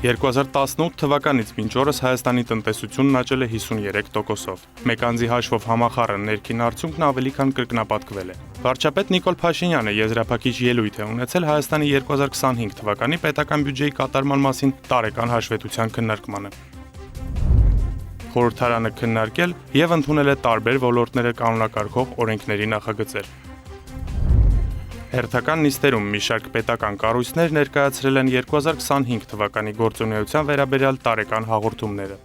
2018 թվականից մինչ օրս Հայաստանի տնտեսությունն աճել է 53%-ով։ Մեկ անձի հաշվով համախառն ներքին արդյունքն ավելի քան կրկնապատկվել է։ Վարչապետ Նիկոլ Փաշինյանը եզրափակիչ ելույթ է ունեցել Հայաստանի 2025 թվականի պետական բյուջեի կատարման մասին տարեկան հաշվետվության քննարկմանը։ Խորհրդարանը քննարկել եւ ընդունել է տարբեր ոլորտները կանոնակարգող օրենքների նախագծեր։ Հերթական նիստերում մի շարք պետական կառույցներ ներկայացրել են 2025 թվականի գործունեության վերաբերյալ տարեկան հաղորդումները։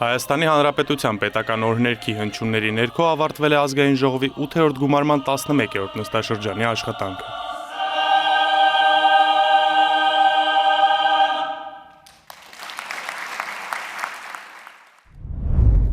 Հայաստանի Հանրապետության պետական օրհներքի հնչյունների ներքո ավարտվել է ազգային ժողովի 8-րդ գումարման 11-րդ նստաշրջանի աշխատանքը։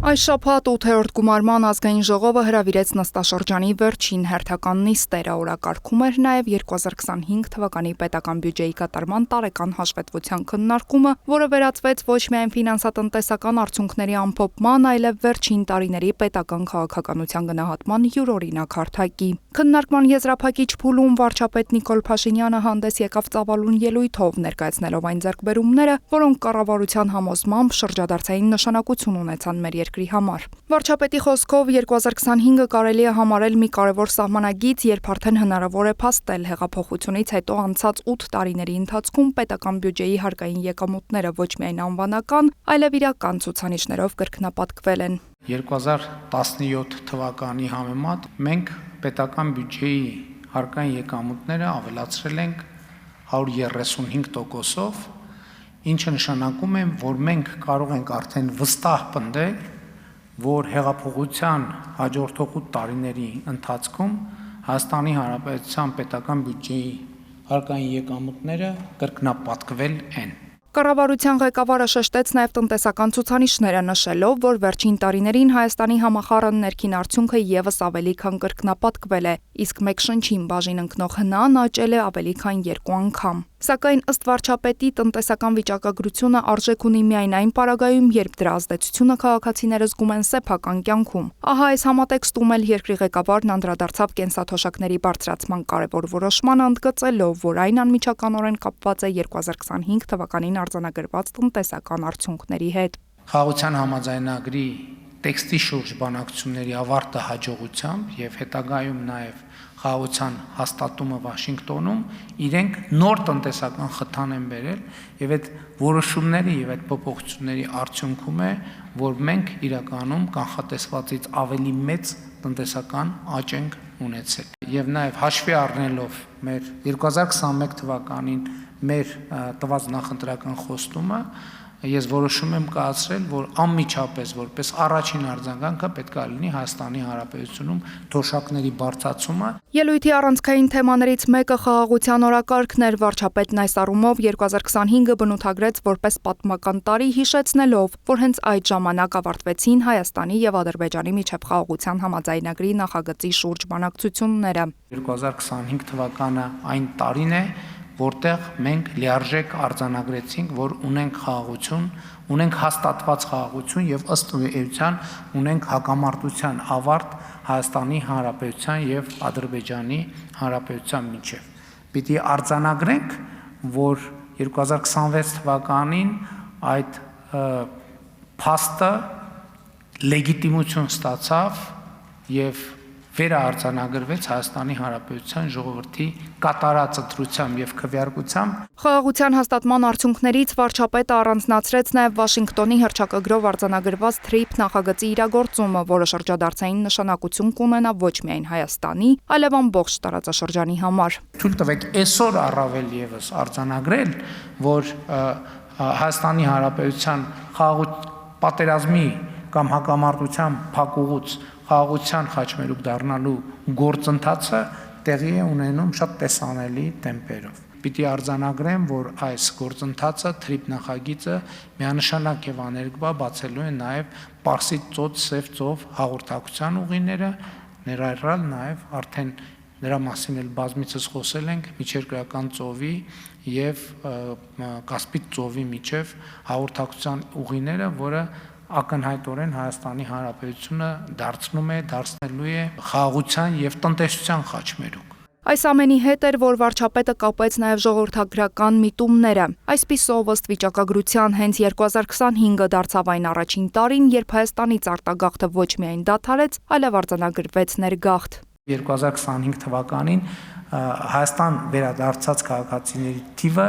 Այս շաբաթ 8-րդ գումարման ազգային ժողովը հրավիրեց նստաշրջանի վերջին հերթական նիստերը, օրակարգում էր նաև 2025 թվականի պետական բյուջեի կատարման տարեկան հաշվետվության քննարկումը, որը վերածվեց ոչ միայն ֆինանսատնտեսական արդյունքների ամփոփման, այլև վերջին տարիների պետական քաղաքականության գնահատման յուրօրինակ հարթակի։ Քննարկման եզրափակիչ փուլում վարչապետ Նիկոլ Փաշինյանը հանդես եկավ ծավալուն ելույթով, ներկայացնելով այն ձեռքբերումները, որոնք կառավարության համոզմամբ շրջադարձային նշանակություն ունեցան մեր երկրի համար։ Վարչապետի խոսքով 2025-ը կարելի է համարել մի կարևոր սահմանագիծ, երբ արդեն հնարավոր է փաստել հեղափոխությունից հետո անցած 8 տարիների ընթացքում պետական բյուջեի հարկային եկամուտները ոչ միայն անվանական, այլև իրական ցուցանիշներով կրկնապատկվել են։ 2017 թվականի համեմատ մենք պետական բյուջեի հարկային եկամուտները ավելացրել ենք 135%-ով, ինչը նշանակում է, որ մենք կարող ենք արդեն վստահ պնդել, որ հեղափոխության հաջորդող 8 տարիների ընթացքում Հայաստանի Հանրապետության պետական բյուջեի հարկային եկամուտները կրկնապատկվել են։ Կառավարության ղեկավարը շեշտեց նաև տնտեսական ցուցանիշները, նշելով, որ վերջին տարիներին Հայաստանի համախառն ներքին արդյունքը եւս ավելի քան կրկնապատկվել է, իսկ մեկ շնչին բաժին ընկնող հնան աճել է ավելի քան 2 անգամ։ Սակայն ըստ վարչապետի տնտեսական վիճակագրությունը արժեք ունի միայն այն պարագայում, երբ դրա ազդեցությունը քաղաքացիները զգում են սեփական կյանքում։ Ահա այս համատեքստում էլ երկրի ղեկավարն անդրադարձավ կենսաթոշակների բարձրացման կարևոր որոշմանը, ընդգծելով, որ այն անմիջականորեն կապված է 2025 թվականին արձանագրված տնտեսական արդյունքների հետ։ Խաղաղության համաձայնագրի տեքստի շուրջ բանակցությունների ավարտը հաջողությամբ եւ հետագայում նաեւ խաղաղության հաստատումը Վաշինգտոնում իրենք նոր տնտեսական խթան են բերել եւ այդ որոշումների եւ այդ փոփոխությունների արդյունքում է, որ մենք իրականում կանխատեսվածից ավելի մեծ տնտեսական աճ ենք ունեցել։ Եվ նաեւ հաշվի առնելով մեր 2021 թվականին մեր տված նախընտրական խոստումը, ես որոշում եմ կայացրել, որ անմիջապես որպես առաջին արձագանքը պետք է լինի Հայաստանի Հանրապետությունում թոշակների բարձրացումը։ Ելույթի առանցքային թեմաներից մեկը խաղաղության օրակարգն էր։ Վարչապետն այս առումով 2025-ը բնութագրեց որպես պատմական տարի, հիշեցնելով, որ հենց այդ ժամանակ ավարտվեցին Հայաստանի եւ Ադրբեջանի միջև խաղաղության համաձայնագրի նախագծի շուրջ բանակցությունները։ 2025 թվականը այն տարին է, որտեղ մենք լիարժեք արձանագրեցինք, որ ունենք խաղաղություն, ունենք հաստատված խաղաղություն եւ ըստ էության ունենք հակամարտության ավարտ Հայաստանի Հանրապետության եւ Ադրբեջանի Հանրապետության միջեւ։ Պիտի արձանագրենք, որ 2026 թվականին այդ փաստը լեգիտիմություն ստացավ եւ վերաարձանագրվեց Հայաստանի Հանրապետության ժողովրդի կատարած ընտրությամբ եւ քվեարկությամբ։ Խաղաղության հաստատման արդյունքներից վարչապետը առանձնացրեց նաև Վաշինգտոնի հռչակագրով արձանագրված TRIP նախագծի իրագործումը, որը շրջադարձային նշանակություն կունենա ոչ միայն Հայաստանի, այլև ամբողջ տարածաշրջանի համար։ Թույլ տվեք այսօր առավել եւս արձանագրել, որ Հայաստանի Հանրապետության պատերազմի կամ հակամարտության փակուղուց խաղաղության խաչմերուկ դառնալու գործընթացը տեղի է ունենում շատ տեսանելի տեմպերով։ Պիտի արձանագրեմ, որ այս գործընթացը TRIP նախագիծը միանշանակ եւ աներկբա բացելու է նաեւ Պարսից ծոց Սև ծով հաղորդակցության ուղիները, ներառյալ նաեւ արդեն նրա մասին էլ բազմիցս խոսել ենք միջերկրական ծովի եւ Կասպից ծովի միջև հաղորդակցության ուղիները, որը ակնհայտորեն Հայաստանի Հանրապետությունը դարձնելու է խաղաղության եւ տնտեսության խաչմերուկ։ Այս ամենի հետ էր, որ վարչապետը կապեց նաև ժողովրդագրական միտումները։ Այսպիսով, ըստ վիճակագրության, հենց 2025-ը դարձավ այն առաջին տարին, երբ Հայաստանից արտագաղթը ոչ միայն դադարեց, այլև արձանագրվեց ներգաղթ։ 2025 թվականին Հայաստան վերադարձած քաղաքացիների թիվը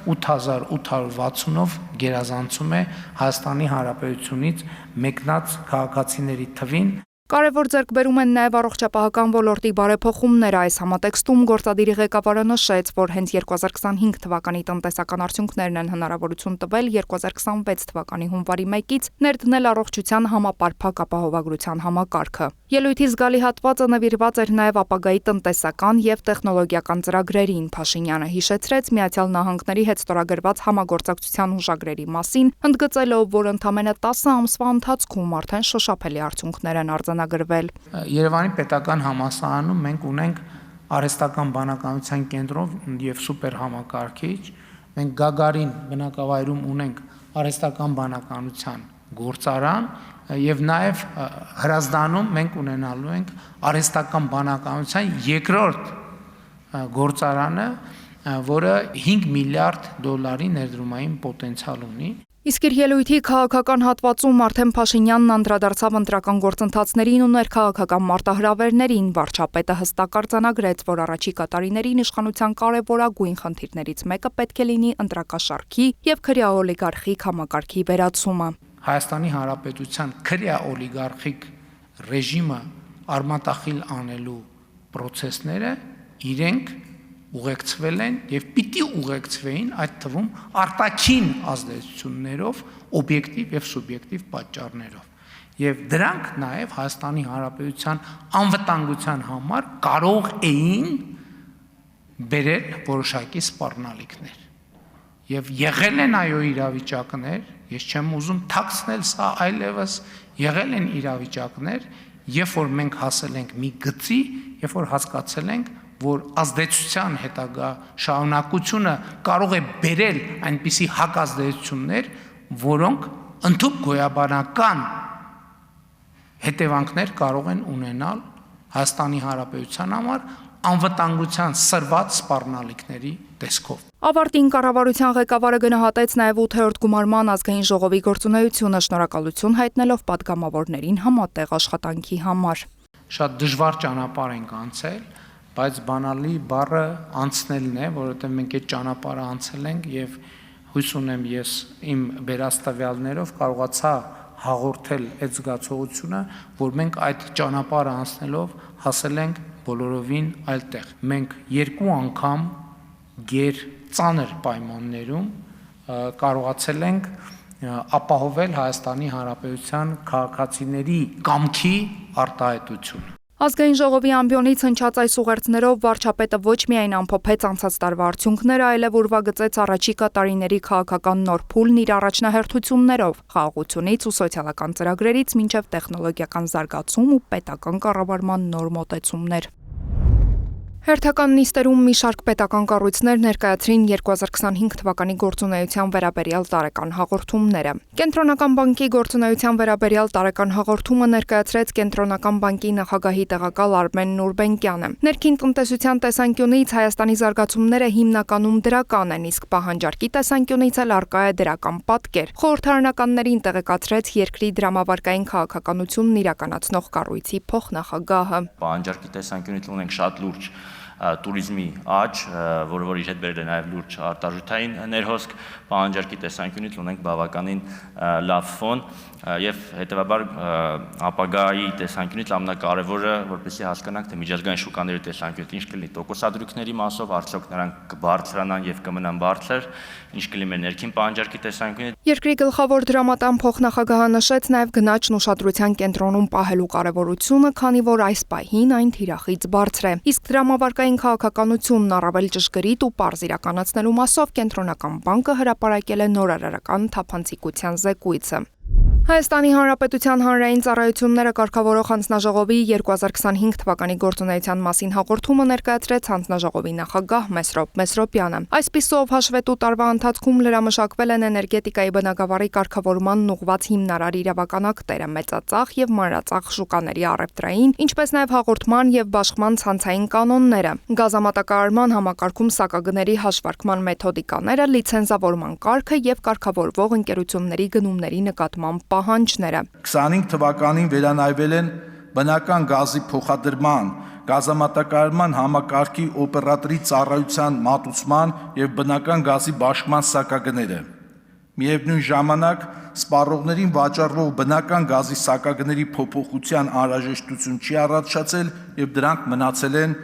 8860-ով գերազանցում է Հայաստանի Հանրապետությունից մեկնած քաղաքացիների թվին։ Կարևոր ձեռքբերում են նաև առողջապահական ոլորտի բարեփոխումները։ Այս համատեքստում գործադիրի ղեկավարը նշեց, որ հենց 2025 թվականի տնտեսական արդյունքներն են հնարավորություն տվել 2026 թվականի հունվարի 1-ից ներդնել առողջության համապարփակ ապահովագրության համակարգը։ Ելույթի զգալի հատվածը նվիրված էր նաև ապագայի տնտեսական եւ տեխնոլոգիական ծրագրերին։ Փաշինյանը հիշեցրեց Միացյալ Նահանգների հետ ստորագրված համագործակցության հուշագրերի մասին, ընդգծելով, որ ընդամենը 10 ամսվա ընթացքում արդեն շոշափելի արդյունքներ են արձանագրվել։ Երևանի պետական համալսարանում մենք ունենք արհեստական բանականության կենտրոն եւ սուպեր համակարգիչ, մենք Գագարին բնակավայրում ունենք արհեստական բանականության գործարան եւ նաեւ Հրազդանում մենք ունենալու ենք արհեստական բանականության երկրորդ գործարանը, որը 5 միլիարդ դոլարի ներդրումային պոտենցիալ ունի։ Իսկ իր ելույթի քաղաքական հատվածում արդեն Փաշինյանն անդրադարձավ ընտրական գործընթացներին ու ներքաղաքական մարտահրավերներին։ Վարչապետը հստակ արձանագրեց, որ առաջիկա տարիներին իշխանության կարևորագույն խնդիրներից մեկը պետք է լինի ընտրակաշառքի եւ քրեա օլիգարխիկ համակարգի վերացումը։ Հայաստանի Հանրապետության քրեա օլիգարխիկ ռեժիմը արմատախիլ անելու process-ները իրենք ուղեկցվել են եւ պիտի ուղեկցվեին այդ թվում արտաքին ազդեցություններով, օբյեկտիվ եւ սուբյեկտիվ պատճառներով։ Եվ դրանք նաեւ Հայաստանի Հանրապետության անվտանգության համար կարող էին բերել որոշակի սպառնալիքներ։ Եվ եղել են այո իրավիճակներ, ես չեմ ուզում թաքցնել սա այլևս, եղել են իրավիճակներ, երբ որ մենք հասել ենք մի գծի, երբ որ հասկացել ենք, որ ազդեցության հետագա շարունակությունը կարող է բերել այնպիսի հակազդեցություններ, որոնք ընդհանուր գոյաբանական հետևանքներ կարող են ունենալ Հայաստանի Հանրապետության համար անվտանգության սրված սպառնալիքների տեսքով։ Ավարտին կառավարության ղեկավարը գնահատեց նաև 8-րդ գումարման ազգային ժողովի գործունեությունը, շնորհակալություն հայտնելով պատգամավորներին համատեղ աշխատանքի համար։ Շատ դժվար ճանապարհ ենք անցել, բայց բանալի բառը անցնելն է, որովհետև մենք այդ ճանապարհը անցել ենք եւ հույս ունեմ ես իմ վերած տվյալներով կարողացա հաղորդել այդ զգացողությունը, որ մենք այդ ճանապարհը անցնելով հասել ենք բոլորովին այլ տեղ։ Մենք երկու անգամ գեր ծանր պայմաններում կարողացել ենք ապահովել Հայաստանի Հանրապետության քաղաքացիների կամքի արտահայտությունը։ Ազգային ժողովի ամբիոնից հնչած այս ուղերձներով վարչապետը ոչ միայն ամփոփեց անցած տարվա արդյունքները, այլև ուրվագծեց առաջիկա տարիների քաղաքական նոր փուլն իր առաջնահերթություններով՝ խաղաղությունից ու սոցիալական ծրագրերից մինչև տեխնոլոգիական զարգացում ու պետական կառավարման նոր մոտեցումներ։ Հերթական նիստերում մի շարք պետական կառույցներ ներկայացրին 2025 թվականի գործունեության վերաբերյալ տարեկան հաղորդումները։ Կենտրոնական բանկի գործունեության վերաբերյալ տարեկան հաղորդումը ներկայացրեց Կենտրոնական բանկի նախագահի տեղակալ Արմեն Նուրբենկյանը։ Ներքին տնտեսության տեսանկյունից Հայաստանի զարգացումները հիմնականում դրական են, իսկ պահանջարկի տեսանկյունից էլ առկա է դրական պատկեր։ Խորհրդարանականներին տեղեկացրեց երկրի դրամավարկային քաղաքականությունն իրականացնող կառույցի փոխնախագահը։ Պահանջարկի տեսանկյունից ունենք շատ լուրջ туриզմի աճ, որը իր հետ բերել է նաև լուրջ արտարժութային ներհոսք, պահանջարկի տեսանկյունից ունենք բավականին լավ ֆոն եւ հետեւաբար ապագայի տեսանկյունից ամենակարևորը, որպեսզի հասկանանք, թե միջազգային շուկաների տեսանկյունից ինչ կլինի տոկոսադրույքների մասով, արդյոք նրանք կբարձրանան եւ կմնան բարձր, ինչ կլինի մեր ներքին պահանջարկի տեսանկյունից։ Երկրի գլխավոր դրամատան փոխնախագահը նշեց նաև գնաճն ուշադրության կենտրոնում պահելու կարևորությունը, քանի որ այս պահին այն թիրախից բարձր է։ Իսկ դրամավարկային քաղաքականությունն առավել ճշգրիտ ու պարզ իրականացնելու մասով Կենտրոնական բանկը հրապարակել է նորարարական թափանցիկության զեկույցը։ Հայաստանի Հանրապետության հանրային ծառայությունները կարգավորող հանձնաժողովի 2025 թվականի գործունեության մասին հաղորդումը ներկայացրեց հանձնաժողովի նախագահ Մեսրոպ Մեսրոպյանը։ Այսպիսով հաշվետու տարվա ընթացքում լրամշակվել են էներգետիկայի բնագավառի կարգավորմանն ուղղված հիմնարար իրավականակները, մեծածախ եւ մանրածախ շուկաների առևտրային, ինչպես նաեւ հաղորդման եւ բաշխման ցանցային կանոնները, գազամատակարարման համակարգում սակագների հաշվարկման մեթոդիկաները, լիցենզավորման կարգը եւ կարգավորվող ընկերությունների գնումների նկատմամբ պահանջները։ 25 թվականին վերանայվել են բնական գազի փոխադրման, գազամատակարարման համակարգի օպերատորի ծառայության մատուցման եւ բնական գազի բաշխման սակագները։ Միևնույն ժամանակ սպառողներին վաճառվող բնական գազի սակագների փոփոխության անհրաժեշտություն չի առաջացել եւ դրանք մնացել են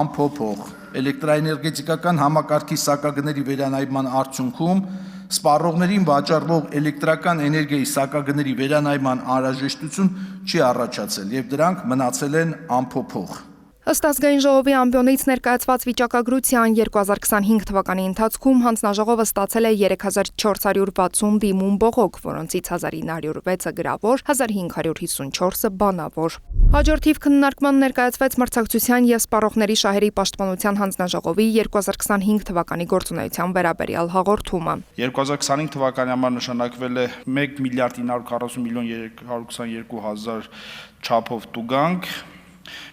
անփոփոխ։ Էլեկտրաէներգետիկական համակարգի սակագների վերանայման արդյունքում սպառողներին վաճառվող էլեկտրական էներգիայի սակագների վերանայման անհրաժեշտություն չի առաջացել եւ դրանք մնացել են անփոփոխ։ Ըստ ազգային ժողովի ամբիոնից ներկայացված վիճակագրության 2025 թվականի ընթացքում հանձնաժողովը ստացել է 3460 դիմում բողոք, որոնցից 1906-ը գրավոր, 1554-ը բանավոր։ Հաջորդիվ քննարկման ներկայացվեց մրցակցության եւ սպառողների շահերի պաշտպանության հանձնաժողովի 2025 թվականի գործունեության վերաբերյալ հաղորդումը։ 2025 թվականի համար նշանակվել է 1 միլիարդ 940 միլիոն 322 հազար չափով տուգանք։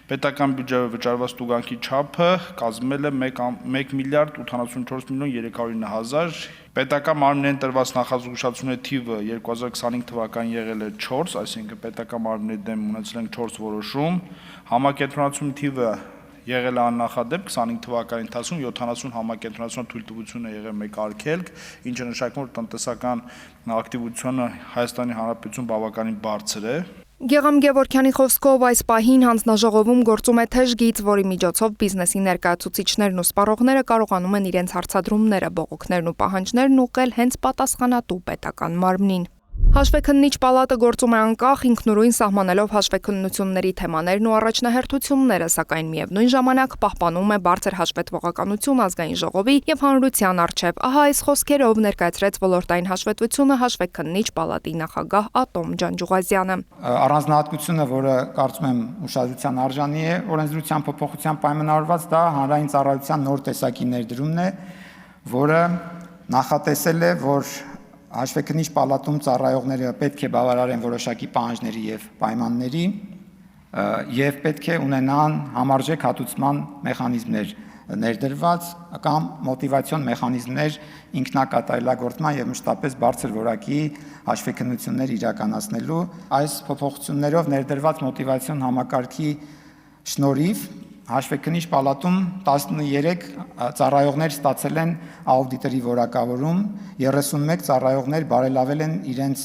Պետական բյուջեով վճարված տուգանքի չափը կազմել է 1 միլիարդ 84 միլիոն 309 հազար։ Պետական մարմիններին տրված նախազգուշացումների թիվը 2025 թվականին եղել է 4, այսինքն պետական մարմինների դեմ ունեցել ենք 4 որոշում։ Համակենտրոնացում թիվը եղել է աննախադեպ 25 թվականի ընթացքում 70 համակենտրոնացման թույլտվություն է եղել 1 արգելք, ինչը նշանակում է, որ տնտեսական ակտիվությունը Հայաստանի Հանրապետությունում բավականին բարձր է։ Գեգամ Գևորգյանի խոսքով այս պահին հանձնաժողովում գործում է թեժ գիծ, որի միջոցով բիզնեսի ներկայացուցիչներն ու սպառողները կարողանում են իրենց հարցադրումները, բողոքներն ու պահանջներն ուղղել հենց պատասխանատու պետական մարմնին։ Հաշվեկննիչ պալատը գործում է անկախ, ինքնուրույն սահմանելով հաշվեկնությունների թեմաներն ու առաջնահերթությունները, սակայն միևնույն ժամանակ պահպանում է բարձր հաշվետվողականություն ազգային ժողովի եւ հանրության առջեւ։ Ահա այս խոսքերով ներկայացրեց ոլորտային հաշվետվությունը հաշվեկննիչ պալատի նախագահ Ատոմ Ջանջուղազյանը։ Առանձնահատկությունը, որը կարծում եմ ուշադրության արժանի է օրենսդրության փոփոխության պայմանավորված, դա հանրային ծառայության նոր տեսակի ներդրումն է, որը նախատեսել է, որ Հաշվեկնիչ պալատում ծառայողները պետք է բավարարեն որոշակի պահանջների եւ պայմանների եւ պետք է ունենան համարժեք հատուցման մեխանիզմներ ներդրված կամ մոտիվացիոն մեխանիզմներ ինքնակատարելագործման եւ մշտապես բարձր որակի հաշվեկնություններ իրականացնելու։ Այս փոփոխություններով ներդրված մոտիվացիոն համակարգի շնորհիվ Հաշվեկնիչ պալատում 13 ծառայողներ ստացել են աուդիտորի որակավորում, 31 ծառայողներ բարելավել են իրենց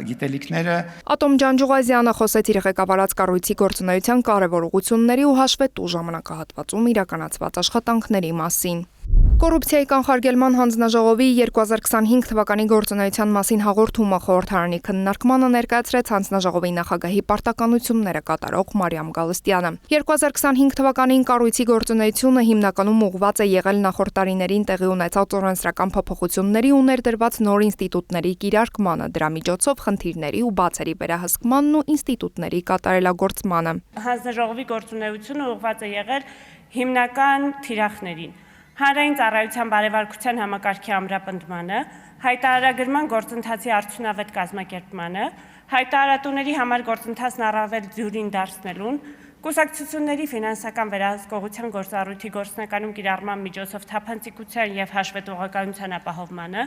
գիտելիքները։ Ատոմ Ջանջուղազյանը խոսեց իր ղեկավարած կառույցի գործունեության կարևորությունների ու հաշվետու ժամանակահատվածում իրականացված աշխատանքների մասին։ Կոռուպցիայի կանխարգելման հանձնաժողովի 2025 թվականի գործունեության մասին հաղորդումը խորհրդարանի քննարկմանը ներկայացրեց հանձնաժողովի նախագահի պարտականությունները կատարող Մարիամ Գալստյանը։ 2025 թվականին կառույցի գործունեությունը հիմնականում ուղղված է եղել նախորդ տարիներին տեղի ունեցած օրենսդրական փոփոխությունների ու ներդրված նոր ինստիտուտների կիրարկմանը, դրա միջոցով խնդիրների ու բացերի վերահսկմանն ու ինստիտուտների կատարելագործմանը։ Հանձնաժողովի գործունեությունը ուղղված է եղել հիմնական թիրախներին։ Հանրային ծառայության բարևարկության համակարգի ամրապնդմանը, հայտարարագրման գործընթացի արդյունավետ կազմակերպմանը, հայտարարատուների համար գործընթացն առավել դյուրին դարձնելուն, կուսակցությունների ֆինանսական վերահսկողության գործառույթի գործնականում կիրառման միջոցով թափանցիկության եւ հաշվետվողականության ապահովմանը,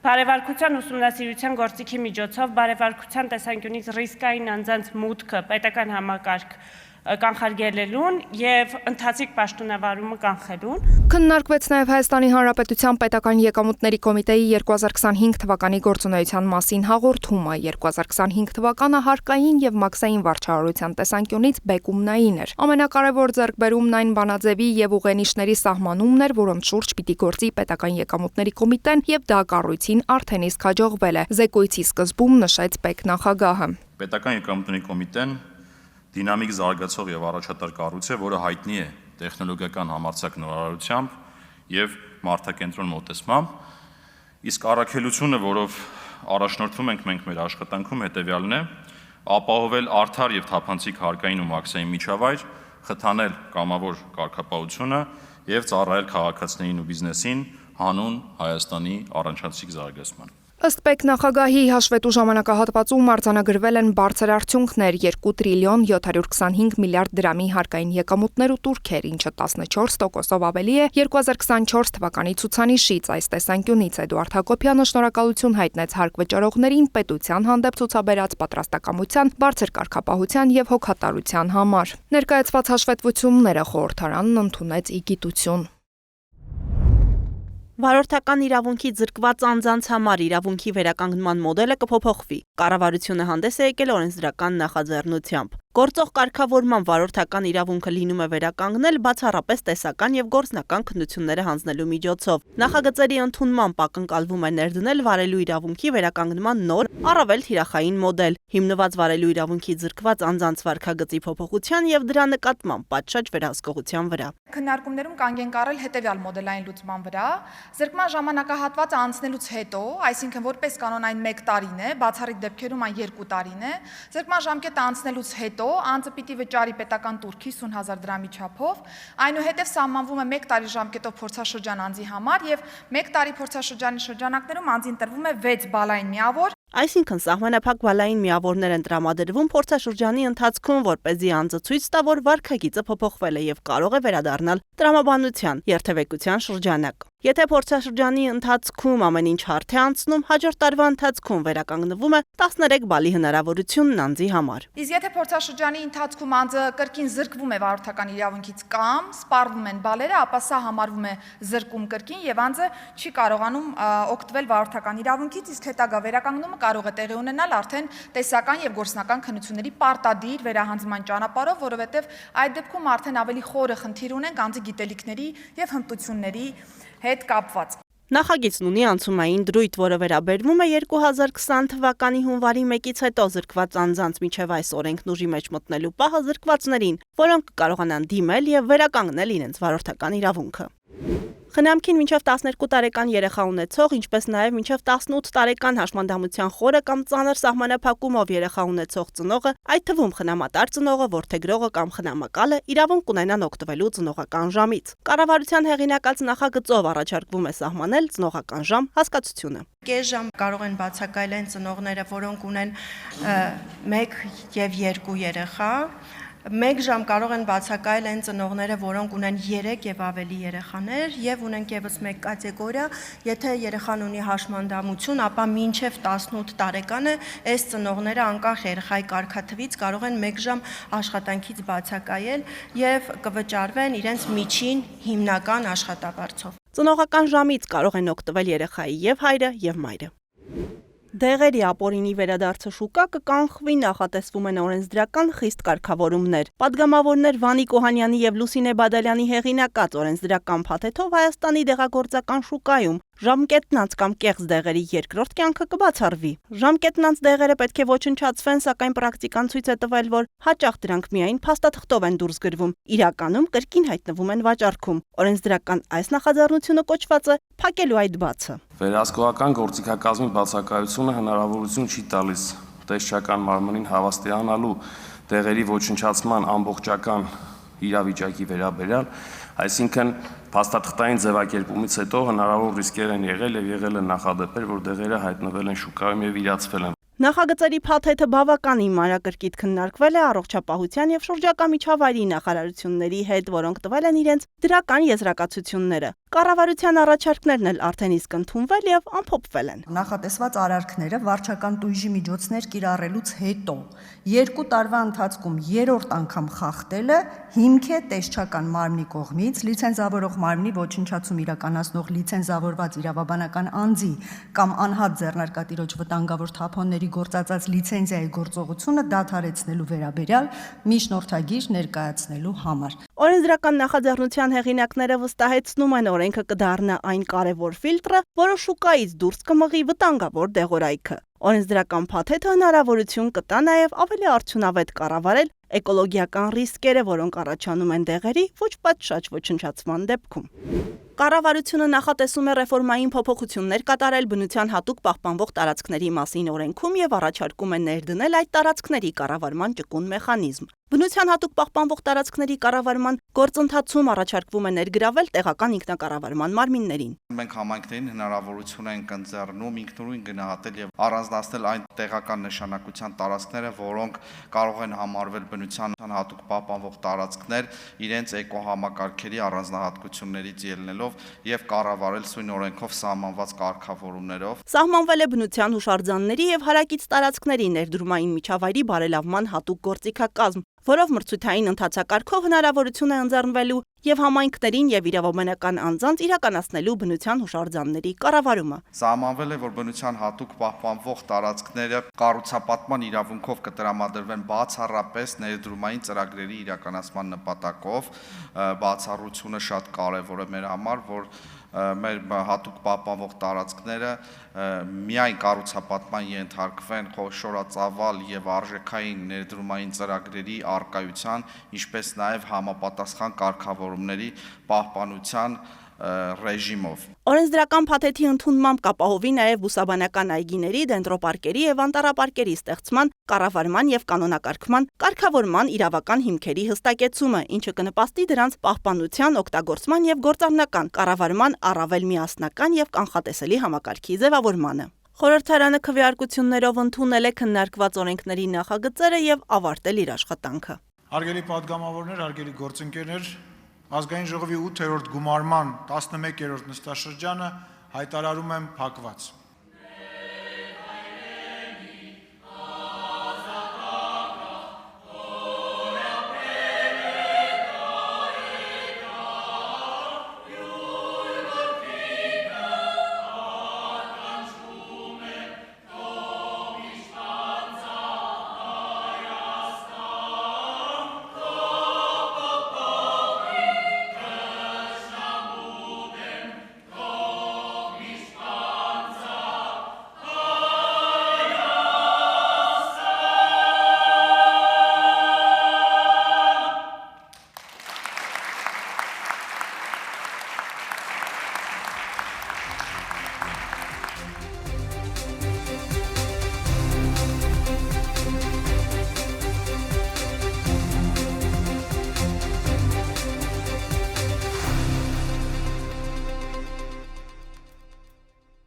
բարևարկության ուսումնասիրության գործիքի միջոցով բարևարկության տեսանկյունից ռիսկային անձանց մուտքը պետական համակարգ կանխարգելելուն եւ ընթացիկ պաշտոնավարումը կանխելուն։ Քննարկվեց նաեւ Հայաստանի Հանրապետության պետական եկամուտների կոմիտեի 2025 թվականի գործունեության մասին հաղորդումը։ 2025 թվականը հարկային եւ մաքսային վարչարարության տեսանկյունից բեկումնային էր։ Ամենակարևոր ձեռքբերումն այն բանաձևի եւ ուղենիշների սահմանումն էր, որոնց շուրջ պիտի գործի պետական եկամուտների կոմիտեն եւ դա կառույցին արդեն իսկ հաջողվել է։ Զեկույցի սկզբում նշեց պետնախագահը։ Պետական եկամուտների կոմիտեն դինամիկ զարգացող եւ առաջատար կառույց է, որը հայտնի է տեխնոլոգիական համարձակ նորարարությամբ եւ մարդակենտրոն մոտեցմամբ, իսկ առաքելությունը, որով առաջնորդվում ենք մենք մեր աշխատանքում հետևյալն է. ապահովել արդար եւ թափանցիկ հարկային ու մաքսային միջավայր, խթանել կամավոր կարգապահությունը եւ ծառայել քաղաքացիներին ու բիզնեսին հանուն Հայաստանի առանցիկ զարգացման։ Ըստ ՊԵԿ նախագահի հաշվետու ժամանակահատվածում արձանագրվել են բարձր արդյունքներ 2 տրիլիոն 725 միլիարդ դրամի հարկային եկամուտներ ու տուրքեր, ինչը 14%-ով ավելի է 2024 թվականի ցուցանիշից։ Այս տեսանկյունից Էդուարդ Հակոբյանը շնորհակալություն հայտնեց հարկ վճարողներին պետության հանդեպ ցուցաբերած պատրաստակամության, բարձր կարգապահության եւ հոգատարության համար։ Ներկայացված հաշվետվությունները խորհրդարանն ընդունեց ի գիտություն։ Վարորդական իրավունքից զրկված անձանց համար իրավունքի վերականգնման մոդելը կփոփոխվի։ Կառավարությունը հանդես է եկել օրենսդրական նախաձեռնությամբ։ Գործող կարգավորման վարորդական իրավունքը լինում է վերականգնել բացառապես տեսական եւ գործնական քննությունները հանձնելու միջոցով։ Նախագծերի ընդունմամբ ակնկալվում է ներդնել վարելու իրավունքի վերականգնման նոր, առավել թիրախային մոդել, հիմնված վարելու իրավունքից զրկված անձանց վարքագծի փոփոխության եւ դրա նկատմամբ պատշաճ վերահսկողության վրա։ Քննարկումներում կանգ ենք առել հետևյալ մոդելային լուծման վրա։ Զրկման ժամանակահատվածը անցնելուց հետո, այսինքն որպես կանոն այն 1 տարին է, բացառիկ դեպքերում այն 2 տարին է, զրկման ժամկետը անցնելուց հետո անձը պիտի վճարի պետական տուրք 50,000 դրամի չափով, այնուհետև սահմանվում է 1 տարի ժամկետով փորձաշրջան անձի համար եւ 1 տարի փորձաշրջանի շրջանակներում անձին տրվում է 6 բալային միավոր։ Այսինքն սահմանափակ բալային միավորներ են տրամադրվում փորձաշրջանի ընթացքում, որպեսզի անձը ցույց տա, որ վարքագիծը փոփոխվել է եւ կարող է վերադառնալ տրամաբանության, երթևեկության շրջանակ։ Եթե փորձաշրջանի ընթացքում ամեն ինչ հարթ է անցնում, հաջորդ տարվա ընթացքում վերականգնվում է 13 բալի հնարավորությունն անձի համար։ Իսկ եթե փորձաշրջանի ընթացքում անձը կրկին զրկվում է վարորդական իրավունքից կամ սպառվում են բալերը, ապա սա համարվում է զրկում կրկին եւ անձը չի կարողանում օգտվել վարորդական իրավունքից, իսկ հետագա վերականգնումը կարող է տեղի ունենալ արդեն տեսական եւ գործնական քննությունների պարտադիր վերահանձնման ճանապարհով, որովհետեւ այդ դեպքում արդեն ավելի խորը խնդիր ունենք անձի գիտելիքների եւ հմտությունների հետ կապված։ Նախագիծն ունի անցումային դրույթ, որը վերաբերվում է 2020 թվականի հունվարի 1-ից հետո զրկված անձանց միջև այս օրենքն ուժի մեջ մտնելու պահը զրկվածներին, որոնք կարողանան դիմել եւ վերականգնել իրենց վարորդական իրավունքը։ Խնամքին մինչև 12 տարեկան երեխա ունեցող, ինչպես նաև մինչև 18 տարեկան հաշմանդամության խորը կամ ծանր սահմանափակումով երեխա ունեցող ծնողը, այդ թվում խնամատար ծնողը, որդեգրողը կամ խնամակալը իրավունք կունենան օգտվելու ծնողական ժամից։ Կառավարության հեղինակած նախագծով առաջարկվում է սահմանել ծնողական ժամ հասկացությունը։ Կես ժամ կարող են բացակայել այն ծնողները, որոնք ունեն 1 եւ 2 երեխա։ 1 ժամ կարող են բացակայել այն ծնողները, որոնք ունեն 3 եւ ավելի երեխաներ եւ ունենք եւս մեկ կատեգորիա, եթե երեխան ունի հաշմանդամություն, ապա մինչեւ 18 տարեկանը այս ծնողները անկախ երեխայի կարգաթվից կարող են 1 ժամ աշխատանքից բացակայել եւ կվճարվեն իրենց միջին հիմնական աշխատավարձով։ Ծնողական ժամից կարող են օգտվել երեխայի եւ հայրը եւ մայրը։ Դեղերի ապօրինի վերադարձը շուկա կկանխվի, նախատեսվում են օրենսդրական խիստ կարգավորումներ։ Պատգամավորներ Վանիկ Օհանյանի եւ Լուսինե Բադալյանի հեղինակած օրենսդրական փաթեթով Հայաստանի դեղագործական շուկայում ժամկետնանց կամ կեղծ դեղերի երկրորդ կյանքը կբացառվի։ Ժամկետնանց դեղերը պետք է ոչնչացվեն, սակայն պրակտիկան ցույց է տվել, որ հաճախ դրանք միայն փաստաթղթով են դուրս գրվում։ Իրականում կրկին հայտնվում են վաճառքում։ Օրենսդրական այս նախաձեռնությունը կոչված է փակելու այդ բացը։ Վերահսկողական գործիքակազմի բացակայությունը հնարավորություն չի տալիս տեսչական մարմնին հավաստիանալու դեղերի ոչնչացման ամբողջական իրավիճակի վերաբերյալ, այսինքն փաստաթղթային ձևակերպումից հետո հնարավոր ռիսկեր են եղել եւ եղել են նախադեպեր, որ դեղերը հայտնվել են շուկայում եւ իրացվել են։ Նախագծերի փաթեթը բավականին մանրակրկիտ քննարկվել է առողջապահության եւ շրջակա միջավայրի նախարարությունների հետ, որոնք տվել են իրենց դրական եզրակացությունները։ Կառավարության առաջարկներն էլ արդեն իսկ ընդունվել եւ ամփոփվել են։ Նախատեսված արարքները վարչական տույժի միջոցներ կիրառելուց հետո 2 տարվա ընթացքում 3-րդ անգամ խախտելը հիմք է տեսչական մարմնի կողմից լիցենզավորող մարմնի ոչնչացում իրականացնող լիցենզավորված իրավաբանական անձի կամ անհատ ձեռնարկատիրոջ վտանգավոր թափոնների գործածած լիցենզիայի գործողությունը դադարեցնելու վերաբերյալ միջնորդագիր ներկայացնելու համար։ Օրենսդրական նախաձեռնության հեղինակները վստահեցնում են, օրենքը կդառնա այն կարևոր ֆիլտրը, որը շուկայից դուրս կմղի վտանգավոր դեղորայքը։ Օրենսդրական փաթեթը հնարավորություն կտա նաև ավելի արդյունավետ կառավարել էկոլոգիական ռիսկերը, որոնք առաջանում են դեղերի ոչ պատշաճ ոչնչացման դեպքում։ Կառավարությունը նախատեսում է ռեֆորմային փոփոխություններ կատարել բնության հատուկ պահպանվող տարածքների մասին օրենքում եւ առաջարկում է ներդնել այդ տարածքների կառավարման ճկուն մեխանիզմ։ Բնության հատուկ պահպանվող տարածքների կառավարման գործընթացում առաջարկվում է ներգրավել տեղական ինքնակառավարման մարմիններին։ Մենք համայնքներին հնարավորություն ենք ընձեռնում ինքնուրույն գնահատել եւ առանձնացնել այն տեղական նշանակության տարածքները, որոնք կարող են համարվել բնության հատուկ պահպանվող տարածքներ, իրենց էկոհամակարգերի առանձնահատկություններից ելնելով եւ կառավարել սույն օրենքով սահմանված կարգավորումներով։ Սահմանվել է բնության հուշարձանների եւ հարակից տարածքների ներդրումային միջավայրի բարելավման հատուկ գործիքակազմ, որով մրցութային ընթացակարգով հնարավորություն է ընձեռնվելու եւ համայնքներին եւ իրավաբանական անձանց իրականացնելու բնության հուշարձանների կառավարումը։ Սահմանվել է, որ բնության հատուկ պահպանվող տարածքները կառուցապատման իրավունքով կտրամադրվեն բացառապես ներդրումային ծրագրերի իրականացման նպատակով։ Բացառությունը շատ կարեւոր է մեր համար, որ մեր հատուկ պահպանվող տարածքները միայն կառուցապատման ենթարկվեն խոշորածավալ եւ արժեքային ներդրումային ծրագրերի արկայության, ինչպես նաեւ համապատասխան կարգավորումների պահպանության ռեժիմով։ Օրենսդրական փաթեթի ընդունմամբ կապահովի նաև բուսաբանական այգիների, դենդրոպարկերի եւ անտառապարկերի ստեղծման, կառավարման եւ կանոնակարգման, կարգավորման իրավական հիմքերի հստակեցումը, ինչը կնպաստի դրանց պահպանության, օգտագործման եւ գործառնական կառավարման առավել միասնական եւ կանխատեսելի համակարգի ձևավորմանը։ Խորհրդարանը քվեարկություններով ընդունել է քննարկված օրենքների նախագծերը եւ ավարտել իր աշխատանքը։ Հարգելի պատգամավորներ, հարգելի գործընկերներ, Ազգային ժողովի 8-րդ գումարման 11-րդ նստաշրջանը հայտարարում եմ փակված։